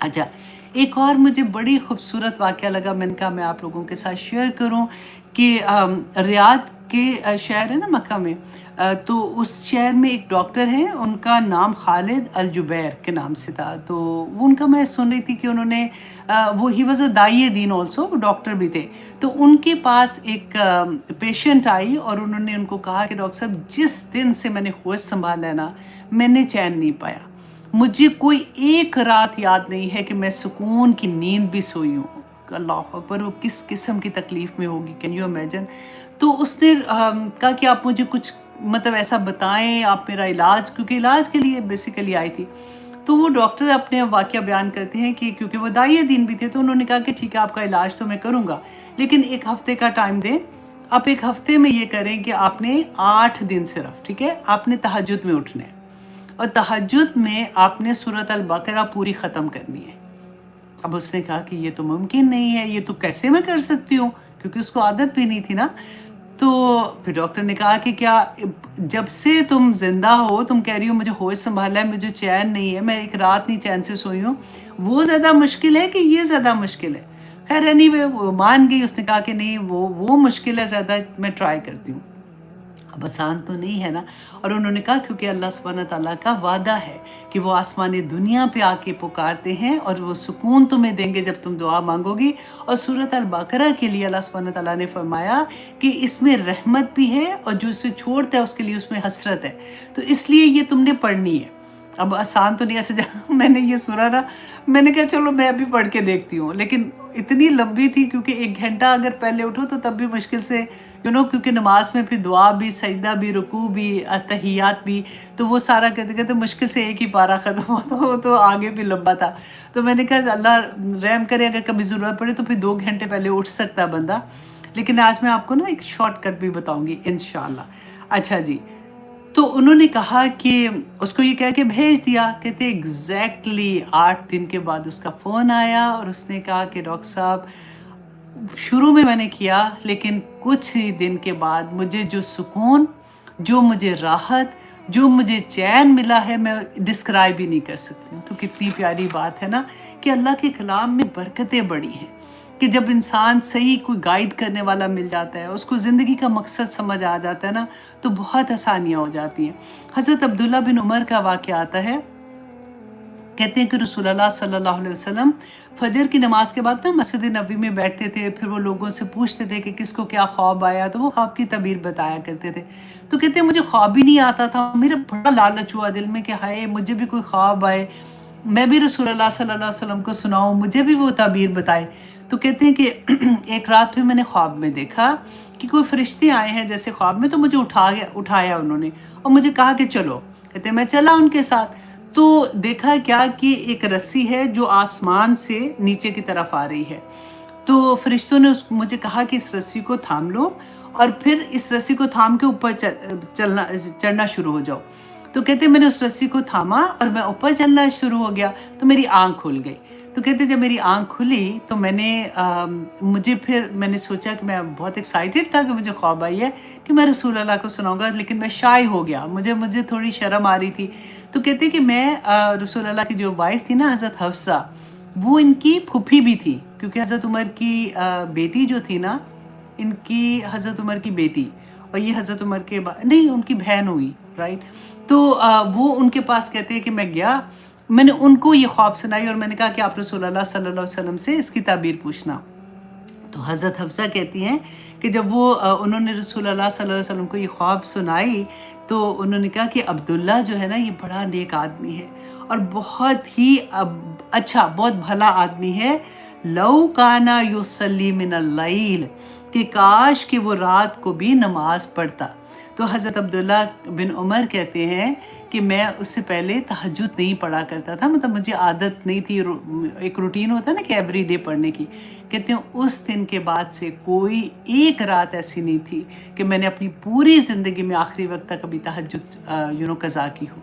अच्छा, एक और मुझे बड़ी खूबसूरत वाक़या लगा, मैंने कहा मैं आप लोगों के साथ शेयर करूँ कि रियाद के शहर है ना मक्का में, तो उस शहर में एक डॉक्टर हैं, उनका नाम खालिद अल जुबैर के नाम से था। तो वो उनका मैं सुन रही थी कि उन्होंने वो he was a Dai Deen also, वो डॉक्टर भी थे। तो उनके पास एक पेशेंट आई और उन्होंने उनको कहा कि डॉक्टर साहब, जिस दिन से मैंने होश सँभाला है ना, मैंने चैन नहीं पाया। मुझे कोई एक रात याद नहीं है कि मैं सुकून की नींद भी सोई हूँ। अल्लाह अकबर! वो किस किस्म की तकलीफ़ में होगी, कैन यू इमेजिन? तो उसने कहा कि आप मुझे कुछ मतलब ऐसा बताएँ, आप मेरा इलाज, क्योंकि इलाज के लिए बेसिकली आई थी। तो वो डॉक्टर अपने वाक़या बयान करते हैं कि क्योंकि वो दाई दीन भी थे, तो उन्होंने कहा कि ठीक है, आपका इलाज तो मैं करूँगा, लेकिन 1 हफ़्ते का टाइम दें। आप 1 हफ़्ते में ये करें कि आपने 8 दिन सिर्फ़, ठीक है, आपने तहज्जुद में उठना है और तहज्जुद में आपने सूरत अल बकरा पूरी ख़त्म करनी है। अब उसने कहा कि ये तो मुमकिन नहीं है, ये तो कैसे मैं कर सकती हूँ? क्योंकि उसको आदत भी नहीं थी ना। तो फिर डॉक्टर ने कहा कि क्या जब से तुम ज़िंदा हो, तुम कह रही हो मुझे होश सँभाला है, मुझे चैन नहीं है, मैं 1 रात नहीं चैन से सोई हूँ, वो ज़्यादा मुश्किल है कि ये ज़्यादा मुश्किल है? ख़ैर एनीवे वो मान गई, उसने कहा कि नहीं, वो मुश्किल है ज़्यादा, मैं ट्राई करती हूँ। अब आसान तो नहीं है ना। और उन्होंने कहा क्योंकि अल्लाह सुब्हानह तआला का वादा है कि वो आसमानी दुनिया पे आके पुकारते हैं और वो सुकून तुम्हें देंगे जब तुम दुआ मांगोगी। और सूरत अल बकरा के लिए अल्लाह सुब्हानह तआला ने फरमाया कि इसमें रहमत भी है और जो इसे छोड़ता है उसके लिए उसमें हसरत है, तो इसलिए ये तुमने पढ़नी है। अब आसान तो नहीं, ऐसे जहाँ मैंने ये सुना ना, मैंने कहा चलो मैं अभी पढ़ के देखती हूँ, लेकिन इतनी लंबी थी क्योंकि 1 घंटा अगर पहले उठो तो तब भी मुश्किल से, क्योंकि नमाज में फिर दुआ भी, सजदा भी, रुकू भी, तहियात भी, तो वो सारा करते करते मुश्किल से एक ही पारा ख़त्म हुआ, तो वो तो आगे भी लंबा था। तो मैंने कहा अल्लाह रहम करे, अगर कभी ज़रूरत पड़े तो फिर 2 घंटे पहले उठ सकता है बंदा। लेकिन आज मैं आपको ना एक शॉर्टकट भी बताऊँगी इंशाअल्लाह। अच्छा जी, तो उन्होंने कहा कि उसको ये कह के भेज दिया। कहते एग्ज़ैक्टली 8 दिन के बाद उसका फ़ोन आया और उसने कहा कि डॉक्टर साहब, शुरू में मैंने किया, लेकिन कुछ ही दिन के बाद मुझे जो सुकून, जो मुझे राहत, जो मुझे चैन मिला है, मैं डिस्क्राइब ही नहीं कर सकती हूँ। तो कितनी प्यारी बात है ना कि अल्लाह के कलाम में बरकतें बड़ी हैं कि जब इंसान सही कोई गाइड करने वाला मिल जाता है, उसको ज़िंदगी का मकसद समझ आ जाता है ना, तो बहुत आसानियाँ हो जाती हैं। हज़रत अब्दुल्ला बिन उमर का वाक़या आता है। कहते हैं कि रसूलुल्लाह सल्लल्लाहु अलैहि वसल्लम फजर की नमाज के बाद ना मस्जिद नबी में बैठते थे, फिर वो लोगों से पूछते थे कि किसको क्या ख्वाब आया, तो वो ख्वाब की तबीर बताया करते थे। तो कहते हैं मुझे ख्वाब ही नहीं आता था, मेरा बड़ा लालच हुआ दिल में कि हाय मुझे भी कोई ख्वाब आए, मैं भी रसूलुल्लाह सल्लल्लाहु अलैहि वसल्लम को सुनाऊं, मुझे भी वो तबीर बताए। तो कहते हैं कि एक रात फिर मैंने ख्वाब में देखा कि कोई फरिश्ते आए हैं जैसे ख्वाब में, तो मुझे उठाया उन्होंने और मुझे कहा कि चलो। कहते हैं मैं चला उनके साथ, तो देखा क्या कि एक रस्सी है जो आसमान से नीचे की तरफ आ रही है। तो फरिश्तों ने मुझे कहा कि इस रस्सी को थाम लो और फिर इस रस्सी को थाम के ऊपर चढ़ना शुरू हो जाओ। तो कहते मैंने उस रस्सी को थामा और मैं ऊपर चलना शुरू हो गया, तो मेरी आँख खुल गई। तो कहते जब मेरी आँख खुली तो मैंने सोचा कि मैं बहुत एक्साइटेड था कि मुझे ख्वाब आई है कि मैं रसूल अल्लाह को सुनाऊँगा, लेकिन मैं शाय हो गया, मुझे थोड़ी शर्म आ रही थी। तो कहते कि मैं रसूल अल्लाह की जो वाइफ़ थी ना, हज़रत हफ्सा, वो इनकी फूफी भी थी, क्योंकि हज़रत उमर की बेटी जो थी ना, इनकी हज़रत उमर की बेटी और ये हज़रत उमर के नहीं, उनकी बहन हुई, राइट? तो वो उनके पास कहते हैं कि मैं गया, मैंने उनको ये ख्वाब सुनाई और मैंने कहा कि आप रसूलुल्लाह सल्लल्लाहु अलैहि वसल्लम से इसकी ताबीर पूछना। तो हज़रत हफ्सा कहती हैं कि जब वो उन्होंने रसूलुल्लाह सल्लल्लाहु अलैहि वसल्लम को ये ख्वाब सुनाई, तो उन्होंने कहा कि अब्दुल्ला जो है ना, ये बड़ा नेक आदमी है और बहुत ही अच्छा, बहुत भला आदमी है। लौ काना युसल्ली मिनल लैल, कि काश कि वो रात को भी नमाज पढ़ता। तो हज़रत अब्दुल्ला बिन उमर कहते हैं कि मैं उससे पहले तहज्जुद नहीं पढ़ा करता था, मतलब मुझे आदत नहीं थी, एक रूटीन होता है ना कि एवरी डे पढ़ने की। कहते हैं उस दिन के बाद से कोई एक रात ऐसी नहीं थी कि मैंने अपनी पूरी ज़िंदगी में आखिरी वक्त तक कभी तहज्जुद कज़ा की हो।